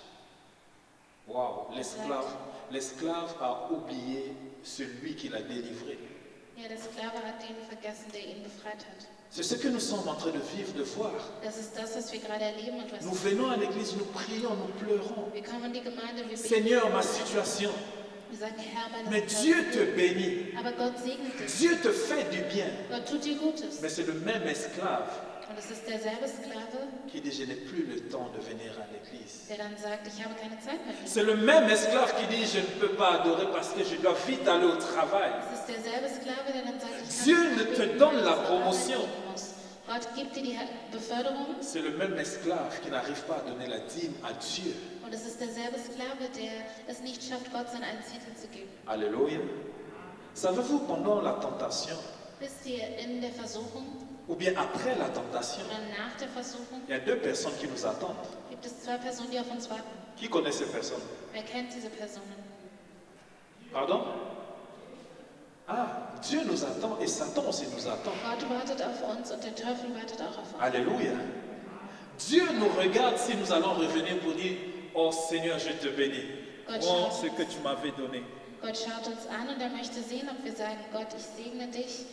Waouh, l'esclave a oublié celui qui l'a délivré. Ja, der Sklave hat den vergessen, der ihn befreit hat. C'est ce que nous sommes en train de vivre, de voir. Das ist das, was wir gerade erleben und was Nous venons à l'église, nous prions, nous pleurons. wir kommen in die Gemeinde, wir beten, Seigneur, ma situation. wir sagen, Herr, meine Mais Dieu te bénit. Aber Gott segnet dich. Dieu te fait du bien. Gott tut dir Gutes. Mais c'est le même esclave Und es ist derselbe Sklave, qui dit, je n'ai plus le temps de venir à l'église. der dann sagt, ich habe keine Zeit mehr. C'est le même esclave qui dit, je ne peux pas adorer parce que je dois vite aller au travail. Es ist derselbe Sklave, der dann sagt, ich Dieu kann ne nicht te beten, donne weil la ich zur Arbeit promotion. gehen muss. Gott gibt dir die Beförderung C'est le même esclave qui n'arrive pas à donner la dîme à Dieu. und es ist derselbe Sklave, der es nicht schafft, Gott seinen einen Zehntel zu geben. Alléluia. Savez-vous, pendant la tentation, Wisst ihr, in der Versuchung ou bien après la tentation, oder nach der Versuchung il y a deux personnes qui nous attendent. gibt es zwei Personen, die auf uns warten. Qui connaît ces personnes? Wer kennt diese Personen? Pardon? Ah, Dieu nous attend et Satan aussi nous attend. Gott wartet auf uns und der Teufel wartet auch auf uns. Alléluia. Dieu nous regarde si nous allons revenir pour dire, oh Seigneur, je te bénis. Prends ce que tu m'avais donné. Gott schaut uns an und er möchte sehen, ob wir sagen, Gott, ich segne dich,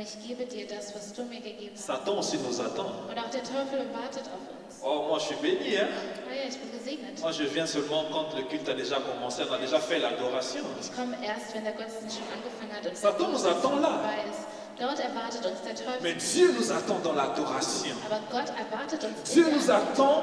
ich gebe dir das, was du mir gegeben hast. Satan aussi nous attend. Und auch der Teufel wartet auf uns. Oh, moi je suis béni, hein? Ah ja, ich bin gesegnet. Moi je viens seulement quand le culte a déjà commencé, on a déjà fait l'adoration. Ich komme erst, wenn der Gottesdienst schon angefangen hat und Satan nous attend là. vorbei ist. Dort erwartet uns der Mais Teufel. Dieu nous attend dans l'adoration. Aber Gott erwartet uns Dieu in nous der attend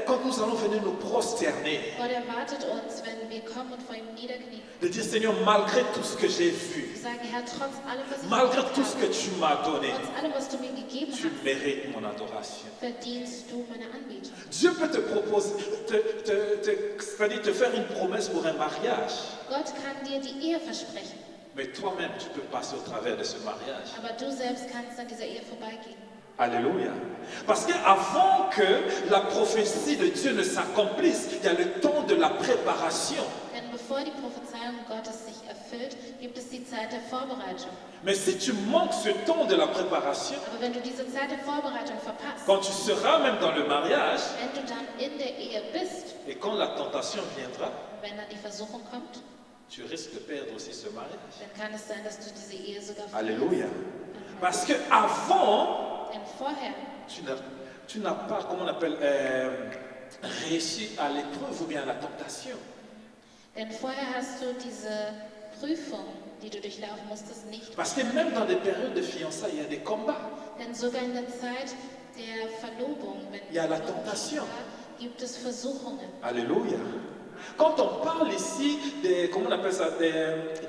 quand nous allons venir nous prosterner. Gott erwartet uns, wenn wir kommen und vor ihm niederknien. De dire, Seigneur, malgré tout ce que j'ai vu, Wir sagen, Herr, trotz allem, was ich malgré gemacht tout ce que habe, tu m'as donné, trotz allem, was du mir gegeben tu hast, mérites mon adoration. verdienst du meine Anbetung. Dieu peut te proposer, c'est-à-dire te faire une promesse pour un mariage. Gott kann dir die Ehe versprechen, Mais toi-même, tu peux passer au travers de ce mariage. aber du selbst kannst an dieser Ehe vorbeigehen. Alléluia. Parce qu'avant que la prophétie de Dieu ne s'accomplisse, il y a le temps de la préparation. Denn bevor die Prophezeiung Gottes sich erfüllt, gibt es die Zeit der Vorbereitung. Mais si tu manques ce temps de la préparation, Aber wenn du diese Zeit der Vorbereitung verpasst, quand tu seras même dans le mariage, wenn du dann in der Ehe bist, et quand la tentation viendra, wenn dann die Versuchung kommt, tu risques de perdre aussi ce mariage. dann kann es sein, dass du diese Ehe sogar Alléluia. Parce que avant, Denn vorher tu n'as pas, comment on appelle, réussi à l'épreuve ou bien à la tentation. Denn vorher hast du diese Prüfung, die du durchlaufen musstest, nicht. Parce que même dans des périodes de fiançailles, il y a des combats. Denn sogar in der Zeit der Verlobung, wenn Il y a la Verlobung tentation. war, gibt es Versuchungen. Alléluia. Quand on parle ici des, comment on appelle ça,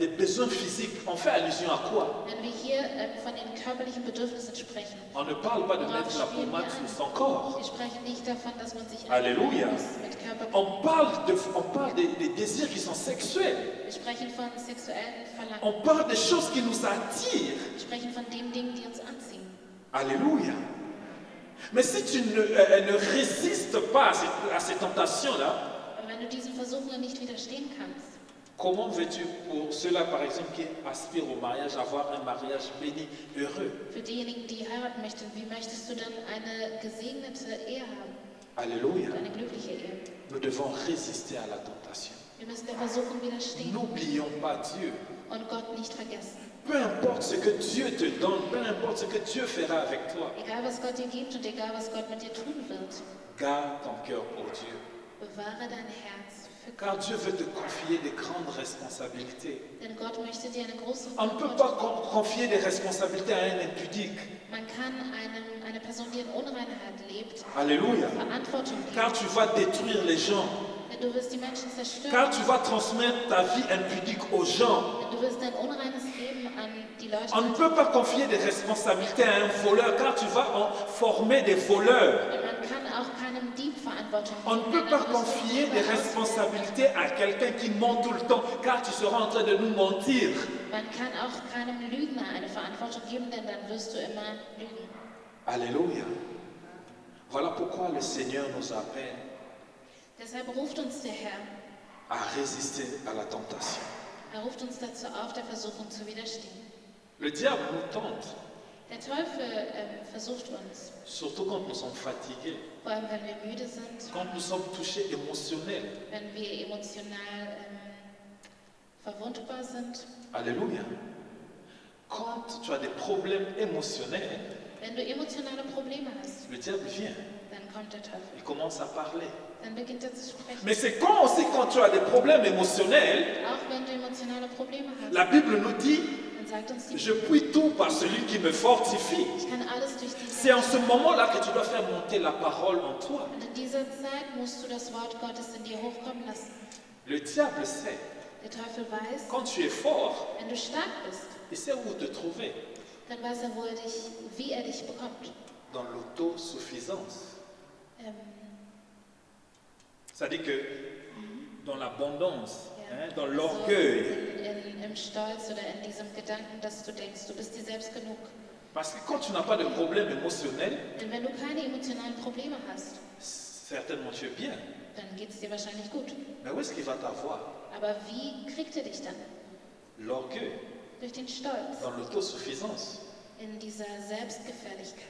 des besoins physiques, on fait allusion à quoi? Wenn wir hier von den körperlichen Bedürfnissen sprechen, On ne parle pas de mettre la pommade sur son corps. wir sprechen nicht davon, dass man sich Alléluia. mit Körper. On parle des désirs qui sont sexuels. Wir sprechen von sexuellen Verlangen. On parle des choses qui nous attirent. Wir sprechen von den Dingen, die uns anziehen. Alléluia. Mais si tu ne résistes pas à ces tentations-là, Aber wenn du diesen Versuchungen nicht widerstehen kannst, comment veux-tu, pour ceux-là par exemple qui aspirent au mariage, avoir un mariage béni, heureux? für diejenigen, die heiraten möchten, wie möchtest du dann eine gesegnete Ehe haben? Alléluia. Eine glückliche Ehe. Nous devons résister à la tentation. Wir müssen der Versuchung widerstehen N'oublions pas Dieu. und Gott nicht vergessen. Peu importe ce que Dieu te donne, peu importe ce que Dieu fera avec toi, Egal was Gott dir gibt und egal was Gott mit dir tun wird, garde ton cœur pour Dieu. bewahre dein Herz für Gott. Car Dieu veut te confier des grandes responsabilités. Denn Gott möchte dir eine große On ne peut pas Verantwortung. confier des responsabilités à un impudique. Man kann eine Person, die in Unreinheit lebt, Alléluia. Verantwortung Car geben. tu vas détruire les gens. Denn du wirst die Menschen zerstören. Car tu vas transmettre ta vie impudique aux gens. Denn du wirst dein unreines Leben an die Leute On ne peut pas confier des responsabilités à un voleur car tu vas en former des voleurs. Und man kann auch keinem Dieb Verantwortung On ne geben. peut denn pas dann wirst du confier Diebe des ausbilden. responsabilités à quelqu'un qui ment tout le temps car tu seras en train de nous mentir. Man kann auch keinem Lügner eine Verantwortung geben, denn dann wirst du immer lügen. Alléluia. Voilà pourquoi le Seigneur nous appelle Deshalb ruft uns der Herr. à résister à la tentation. Er ruft uns dazu auf, der Versuchung zu widerstehen. Le diable nous tente, Der Teufel versucht uns, surtout quand nous sommes fatigués, vor allem wenn wir müde sind, quand nous sommes touchés émotionnels. wenn wir emotional verwundbar sind. Alléluia. Quand tu as des problèmes émotionnels, Wenn du emotionale Probleme hast, le diable vient, dann kommt der Teufel. il commence à parler. Dann beginnt er zu sprechen. Mais c'est quand aussi quand tu as des problèmes émotionnels, Auch wenn du emotionale Probleme hast, la Bible nous dit, dann sagt uns die je Bibel, puis tout par celui qui me fortifie. ich kann alles durch die C'est en ce moment-là que tu dois faire monter la parole en toi. Und in dieser Zeit musst du das Wort Gottes in dir hochkommen lassen. Le diable sait, Der Teufel weiß, quand tu es fort, wenn du stark bist, il sait où te trouver, dann weiß er, wie er dich bekommt. dans l'autosuffisance. Ähm, C'est-à-dire que dans l'abondance, ja, dans also l'orgueil. im Stolz oder in diesem Gedanken, dass du denkst, du bist dir selbst genug. Parce que quand tu n'as pas de problème émotionnel, Denn wenn du keine emotionalen Probleme hast, certainement tu es bien. dann geht es dir wahrscheinlich gut. Mais où est-ce qu'il va t'avoir? Aber wie kriegt er dich dann? L'orgueil, Durch den Stolz, dans l'autosuffisance. in dieser Selbstgefälligkeit.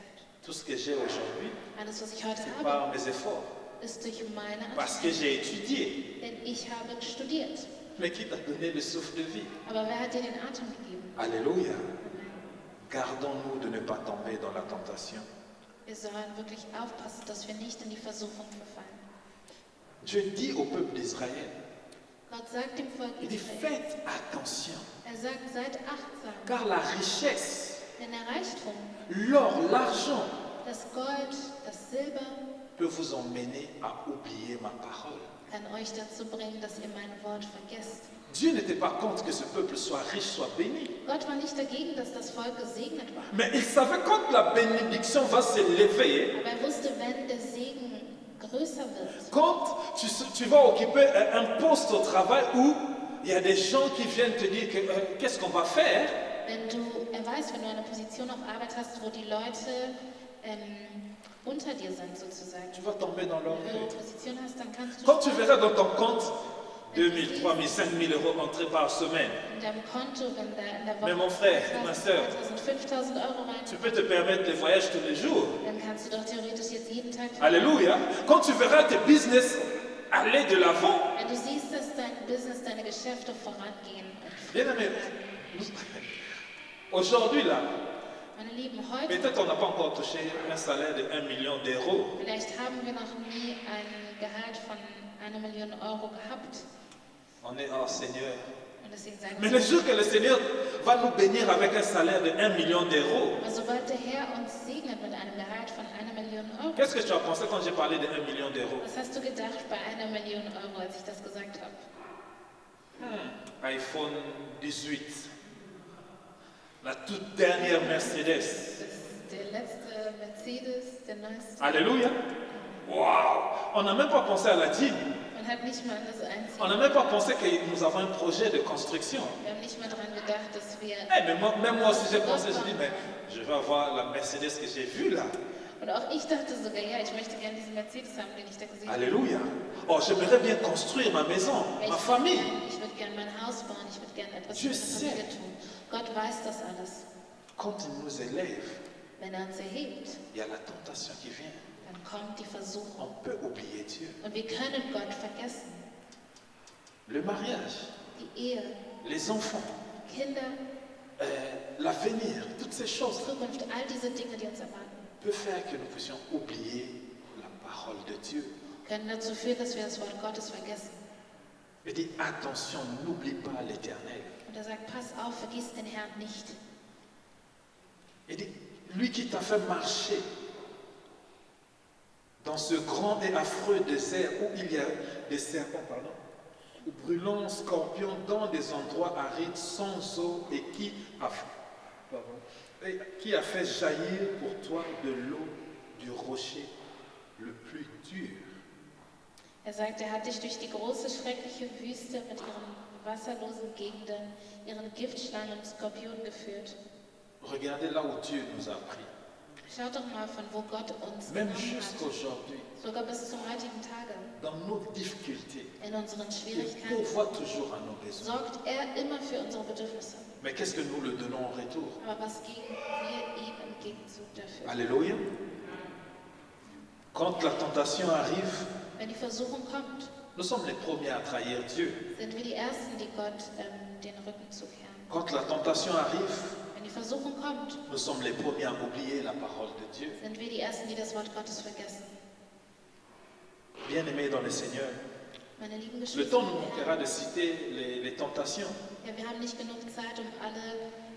Tout ce que j'ai aujourd'hui, Alles, was ich heute c'est habe, par mes efforts. ist durch meine Parce que Anstrengung. j'ai étudié. Denn ich habe studiert. Mais qui t'a donné le souffle de vie? Aber wer hat dir den Atem gegeben? Alléluia. Gardons-nous de ne pas tomber dans la tentation. Wir sollen wirklich aufpassen, dass wir nicht in die Versuchung verfallen. Dieu dit au peuple d'Israël, Gott sagt dem Volk il dit Israel, faites attention, er sagt, seid achtsam, car la richesse, denn der Reichtum, l'or, l'argent das Gold, das Silber peut vous emmener à oublier ma parole. kann euch dazu bringen, dass ihr mein Wort vergesst. Dieu n'était pas contre que ce peuple soit riche, soit béni. Gott war nicht dagegen, dass das Volk gesegnet war. Mais il savait quand la bénédiction va s'élever, Aber er wusste, wenn der Segen größer wird, quand tu vas occuper un poste au travail où il y a des gens qui viennent te dire qu'est-ce qu'on va faire, er weiß, wenn du eine Position auf Arbeit hast, wo die Leute unter dir sind sozusagen, tu vas tomber dans wenn du eine l'orgueil. Position hast, dann kannst du Quand tu verras dans ton compte 2 000, 3 000, 5 000 euros entrés par semaine, in deinem Konto, wenn da in der Mais Woche mon frère, ma 2000, sœur, 5000 Euro rein, tu peux te permettre les voyages tous les jours. dann kannst du doch theoretisch jetzt jeden Tag, Alléluia. Quand tu verras tes business aller de l'avant, wenn du siehst, dass dein Business, deine Geschäfte vorangehen. bien aimé, aujourd'hui là, Meine Lieben, heute, peut-être on n'a pas encore touché un salaire de 1 million d'euros. vielleicht haben wir noch nie ein Gehalt von 1 Million Euro gehabt. On est hors Seigneur. Und deswegen sagen Mais wir, le jour que le Seigneur va nous bénir avec un salaire de 1 million d'euros, aber sobald der Herr uns segnet mit einem Gehalt von 1 Million Euro, qu'est-ce que tu as pensé quand j'ai parlé de 1 million d'euros? was hast du gedacht bei 1 Million Euro, als ich das gesagt habe? iPhone 18, la toute dernière Mercedes. Der letzte Mercedes, der neueste. Alléluia. Waouh! On n'a même pas pensé à la dîme. Man hat nicht mal an das On n'a Einziehen. même pas pensé que nous avons un projet de construction. Wir haben nicht mal daran gedacht, dass wir. Mais même moi aussi j'ai pensé, je dis, mais je vais avoir la Mercedes que j'ai vue là. Und auch ich dachte sogar, ja, ich möchte gerne diesen Mercedes haben, den ich da gesehen habe. Alléluia. Oh, j'aimerais bien construire ma maison, ma famille. Ich würde gerne mein Haus bauen, ich würde gerne etwas Dieu für meine Familie sait. tun. Gott weiß das alles. Quand il nous élève, Wenn er uns erhebt, il y a la tentation qui vient. dann kommt die Versuchung. On peut oublier Dieu. Und wir können Gott vergessen. Le mariage, Die Ehe, les enfants, Kinder, l'avenir, toutes ces choses Zukunft, all diese Dinge, die uns erwarten, peuvent faire que nous puissions oublier la parole de Dieu. können dazu führen, dass wir das Wort Gottes vergessen. Il dit attention, n'oublie pas l'Éternel. Und er sagt, pass auf, vergiss den Herrn nicht. Il dit, lui qui t'a fait marcher dans ce grand et affreux désert où il y a des serpents, ou brûlants scorpions dans des endroits arides sans eau et qui a fait jaillir pour toi de l'eau du rocher le plus dur. Er sagt, er hat dich durch die große, schreckliche Wüste mit ihren wasserlosen Gegenden, ihren Giftschlangen und Skorpionen geführt. Regardez là où Dieu nous a pris. Schaut doch mal, von wo Gott uns Même genommen hat. jusqu'aujourd'hui, Sogar bis zum heutigen Tage. dans nos difficultés, In unseren il Schwierigkeiten pourvoit toujours à nos besoins. sorgt er immer für unsere Bedürfnisse. Mais qu'est-ce que nous le donnons en retour? Aber was geben wir ihm im Gegenzug dafür? Alléluia. Quand la tentation arrive, Wenn die Versuchung kommt, nous sommes les premiers à trahir Dieu. sind wir die Ersten, die Gott den Rücken zukehren. Quand la tentation arrive, Wenn die Versuchung kommt, nous sommes les premiers à oublier la parole de Dieu. sind wir die Ersten, die das Wort Gottes vergessen. Bien-aimés dans le Seigneur, Meine lieben le Geschwister, temps nous manquera de citer les tentations. ja, wir haben nicht genug Zeit, um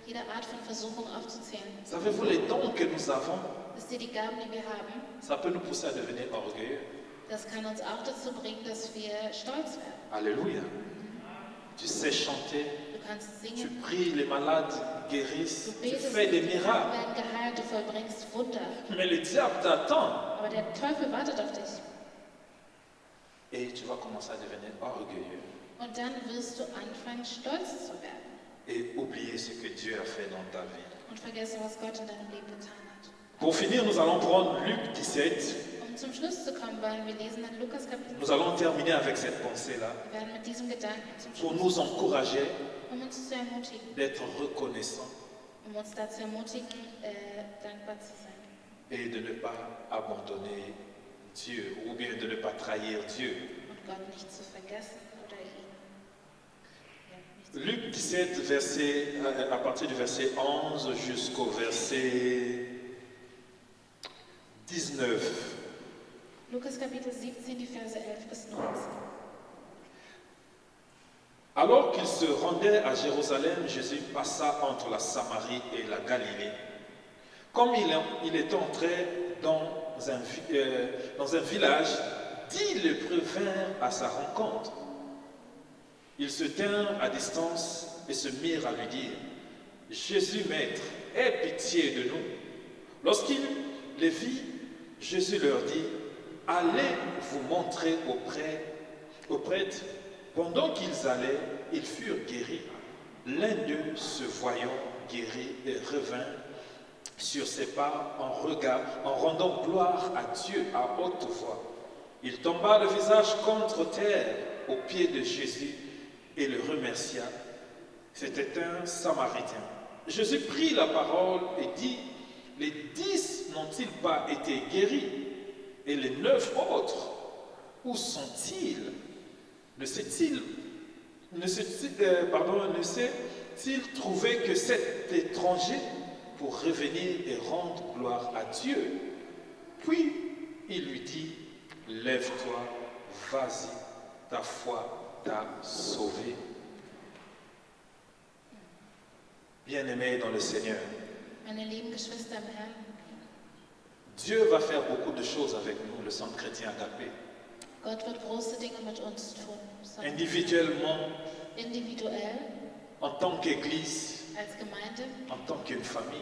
jede Art von Versuchung aufzuzählen. Savez-vous, les dons que nous avons, Wisst ihr, die Gaben, die wir haben, ça peut nous pousser à devenir orgueilleux. das kann uns auch dazu bringen, dass wir stolz werden. Alléluia. Tu sais chanter, Du kannst tu singen, pries, les malades guérissent, du tu betest, fais des die Kranken miracles. werden geheilt, du vollbringst Wunder. Mais le diable t'attend Aber der Teufel wartet auf dich. et tu vas commencer à devenir orgueilleux Und dann wirst du anfangen, stolz zu werden et oublier ce que Dieu a fait dans ta vie. und vergessen, was Gott in deinem Leben getan hat. Pour finir, nous allons prendre Luc 17. Um zum Schluss zu kommen, wollen wir lesen in Lukas Kapitel Nous allons terminer avec cette pensée-là Wir werden mit diesem Gedanken zum pour Schluss, nous encourager um uns zu ermutigen, d'être reconnaissants um uns dazu ermutigen, dankbar zu sein et de ne pas abandonner Dieu ou bien de ne pas trahir Dieu. und Gott nicht zu vergessen oder ihn. Ja, nicht zu Luc 17, à partir du verset 11 jusqu'au verset 19. Lukas Kapitel 17, die Verse 11 bis 19. Alors qu'il se rendait à Jérusalem, Jésus passa entre la Samarie et la Galilée. Comme il est entré dans un village, 10 lépreux vinrent à sa rencontre. Ils se tinrent à distance et se mirent à lui dire, « Jésus, Maître, aie pitié de nous. » Lorsqu'il les vit, Jésus leur dit, « Allez vous montrer aux prêtres. » Pendant qu'ils allaient, ils furent guéris. L'un d'eux, se voyant guéri, revint sur ses pas en rendant gloire à Dieu à haute voix. Il tomba le visage contre terre aux pieds de Jésus et le remercia. C'était un Samaritain. Jésus prit la parole et dit, « Les 10 n'ont-ils pas été guéris? Et les 9 autres, où sont-ils? Ne sait-il trouver que cet étranger pour revenir et rendre gloire à Dieu? » Puis il lui dit, « Lève-toi, vas-y, ta foi t'a sauvé. » Bien-aimés dans le Seigneur, Meine lieben Geschwister im Herrn, Dieu va faire beaucoup de choses avec nous, le Centre chrétien Agapé. Gott wird große Dinge mit uns tun. So Individuellement, individuell, en tant qu'Église, als Gemeinde, en tant qu'une famille.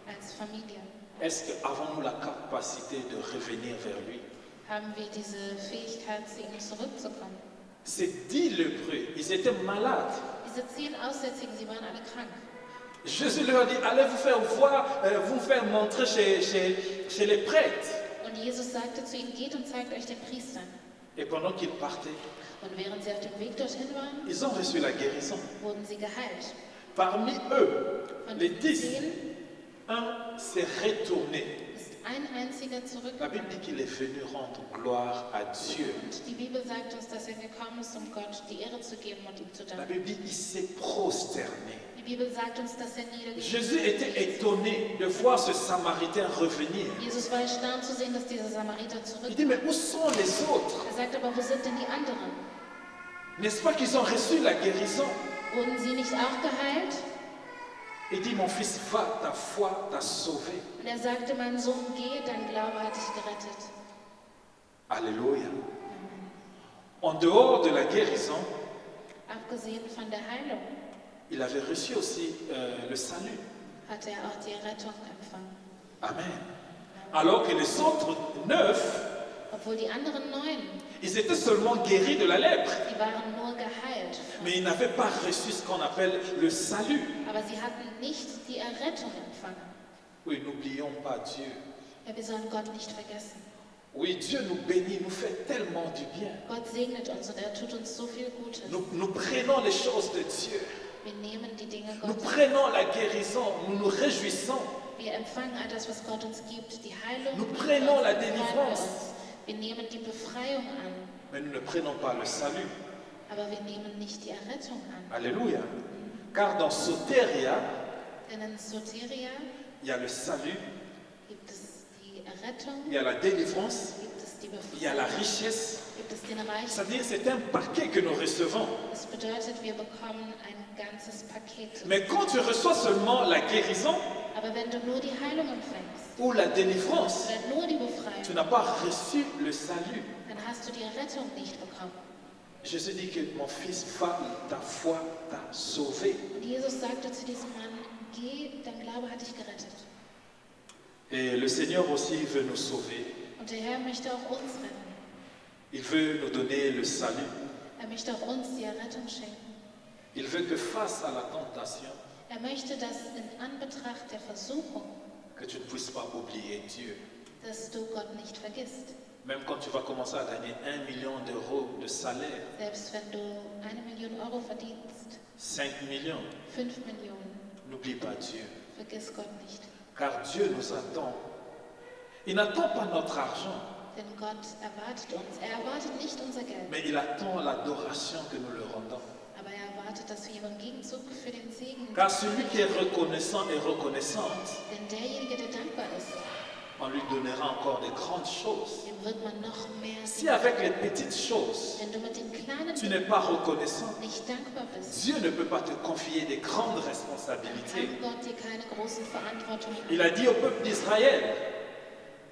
als Familie. Est-ce qu'avons-nous la capacité de revenir vers lui? Haben wir diese Fähigkeit, zu ihm zurückzukommen. Ces 10 lépreux, ils étaient malades. Diese 10 Aussätzigen, sie waren alle krank. Jésus leur dit, allez vous faire montrer chez les prêtres. Und Jesus sagte zu ihnen, geht und zeigt euch den Priestern. Et pendant qu'ils partaient, Und während sie auf dem Weg dorthin waren, ils ont reçu la guérison. wurden sie geheilt. Parmi eux, Von les den 10, 10 un s'est retourné. ist ein einziger La zurückgegangen. Bible dit qu'il est venu rendre gloire à Dieu. Und die Bibel sagt, sagt uns, dass er gekommen ist, um Gott die Ehre zu geben und ihm zu La danken. Bible dit il s'est prosterné. Die Bibel sagt uns, dass er Jésus niedergekniet était étonné de voir ce Samaritain revenir. ist. Jesus war erstaunt zu sehen, dass dieser Samariter Il dit, mais zurückkam. où sont les autres? Er sagt aber, wo sind denn die anderen? N'est-ce pas qu'ils ont reçu la guérison? Wurden sie nicht auch geheilt? Il dit, mon fils, va, ta foi t'a sauvé. Und er sagte, mein Sohn, geh, dein Glaube hat dich gerettet. Alléluia. En dehors de la guérison, Abgesehen von der Heilung il avait reçu aussi le salut. hatte er auch die Rettung empfangen. Amen. Alors que les autres 9, Obwohl die anderen 9, ils étaient seulement guéris de la lèpre. die waren nur geheilt. Mais ils n'avaient pas reçu ce qu'on appelle le salut. Aber sie hatten nicht die Errettung empfangen. Oui, n'oublions pas Dieu. Ja, wir sollen Gott nicht vergessen. Oui, Dieu nous bénit, nous fait tellement du bien. Gott segnet uns und er tut uns so viel Gutes. Nous prenons les choses de Dieu. Wir nehmen die Dinge Nous Gottes. prenons la guérison, nous nous réjouissons. Wir empfangen all das, was Gott uns gibt, die Heilung. Nous und prenons la Gott freuen wir délivrance. uns. Wir nehmen die Befreiung an, Mais nous ne prenons pas le salut. aber wir nehmen nicht die Errettung an. Alléluia. Car dans Soteria, Denn in Soteria il y a le salut, gibt es die Errettung, il y a la délivrance, gibt es die il y a la Befreiung, richesse. gibt es den Reichtum. C'est-à-dire c'est un paquet que nous recevons. Das bedeutet, wir bekommen ein ganzes Paket. Mais quand tu reçois seulement la guérison Aber wenn du nur die Heilung empfängst ou la délivrance, oder nur die tu Befreiung, n'as pas reçu le salut. dann hast du die Rettung nicht bekommen. Jésus dit que mon fils, va, ta foi t'a sauvé. Und Jesus sagte zu diesem Mann, geh, dein Glaube hat dich gerettet. Et le Seigneur aussi veut nous sauver. Und der Herr möchte auch uns retten. Il veut nous donner le salut. Er möchte auch uns die Errettung schenken. Il veut que face à la tentation, Er möchte, dass in Anbetracht der Versuchung, que tu ne puisses pas oublier Dieu. dass du Gott nicht vergisst. Même quand tu vas commencer à gagner 1 million d'euros de salaire, Selbst wenn du 1 Million Euro verdienst, 5 millions, 5 Millionen, n'oublie pas Dieu. vergiss Gott nicht. Car Dieu nous attend. Il n'attend pas notre argent, Denn Gott erwartet uns. Er erwartet nicht unser Geld, mais il attend l'adoration que nous le rendons. aber er erwartet, dass wir ihm im Gegenzug für den Segen, Car celui qui est reconnaissant et reconnaissante, denn derjenige, der dankbar ist, on lui donnera encore de grandes choses. dem wird man noch mehr Si segnen. avec les petites choses, Wenn du mit den kleinen tu n'es Dingen pas reconnaissant, nicht dankbar bist, Dieu ne peut pas te confier des grandes kann responsabilités. Gott dir keine großen Verantwortungen Il a dit au peuple d'Israël,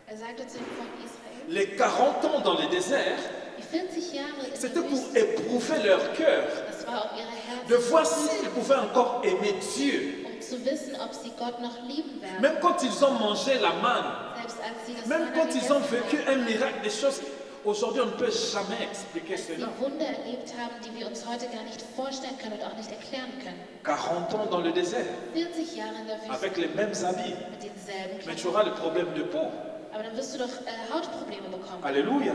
Er sagte zu dem Volk Israel, les 40 ans dans le désert, die 40 Jahre in c'était der pour Wüste, éprouver leur cœur, das war auch ihre de Herzen, voir s'ils pouvaient encore aimer Dieu. um zu wissen, ob sie Gott noch lieben werden. Même quand ils ont mangé la manne, Selbst als sie das même Manna quand ils ont gegessen vécu haben, un miracle, des choses qu'aujourd'hui on ne peut jamais expliquer als sie cela. Wunder erlebt haben, die wir uns heute gar nicht vorstellen können und auch nicht erklären können. 40 ans dans le désert, 40 Jahre in der Wüste avec les mêmes habits, mit denselben mais tu Kleidern. auras le problème de peau. Aber dann wirst du doch Hautprobleme bekommen. Alléluia.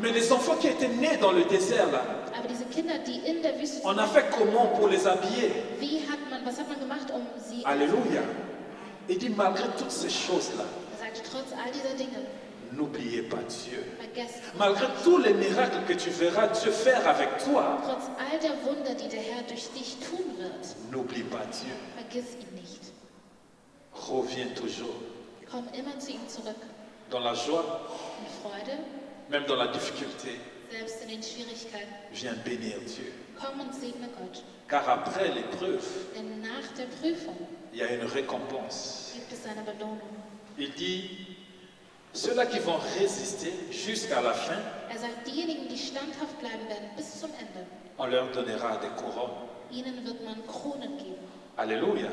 Mais les enfants qui étaient nés dans le désert là, Aber diese Kinder, die in der Wüste on a sind, fait comment pour les habiller? was hat man gemacht, um sie Alléluia. Il dit malgré toutes ces choses-là, Er sagte, trotz all dieser Dinge, n'oubliez pas Dieu. vergesst Gott. Malgré tous les miracles que tu verras Dieu faire avec toi, Trotz all der Wunder, die der Herr durch dich tun wird, n'oublie pas Dieu. vergiss ihn nicht. Reviens toujours Komm immer zu ihm zurück. dans la joie, In Freude, même dans la difficulté. selbst in den Schwierigkeiten. Viens bénir Dieu. Komm und segne Gott. Car après l'épreuve, Denn nach der Prüfung il y a une récompense. gibt es eine Belohnung. Il dit, ceux-là qui vont résister jusqu'à la fin, Er sagt, diejenigen, die standhaft bleiben werden bis zum Ende, on leur donnera des couronnes. ihnen wird man Kronen geben. Alléluia.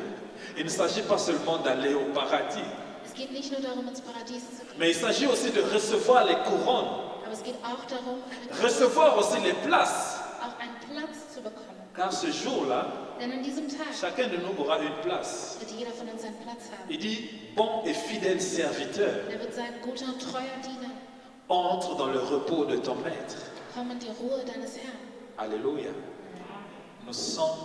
Il ne s'agit pas seulement d'aller au paradis, Es geht nicht nur darum, ins Paradies zu gehen, mais il s'agit aussi de recevoir les couronnes, aber es geht auch darum, recevoir aussi les places. auch einen Platz zu bekommen. Car ce jour-là, Denn an diesem Tag chacun de nous aura une place. wird jeder von uns einen Platz haben. Il dit, bon et fidèle serviteur, Er wird sagen, guter und treuer Diener, entre dans le repos de ton maître. komm in die Ruhe deines Herrn. Alléluia. Nous sommes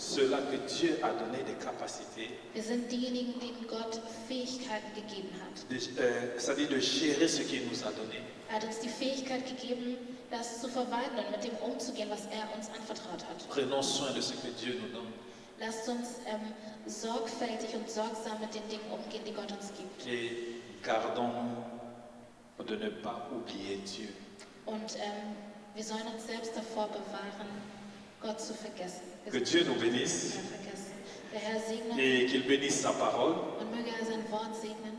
ceux-là que Dieu a donné des capacités, Wir sind diejenigen, denen Gott Fähigkeiten gegeben hat. c'est-à-dire de gérer ce qu'il nous a donné. Er hat uns die Fähigkeit gegeben, das zu verwalten und mit dem umzugehen, was er uns anvertraut hat. Prenons soin de ce que Dieu nous donne Lasst uns sorgfältig und sorgsam mit den Dingen umgehen, die Gott uns gibt. et gardons de ne pas oublier Dieu. Und wir sollen uns selbst davor bewahren, Gott zu vergessen. Wir Que sollen Dieu nous bénisse vergessen. Der Herr segne et qu'il bénisse sa parole. und möge er sein Wort segnen.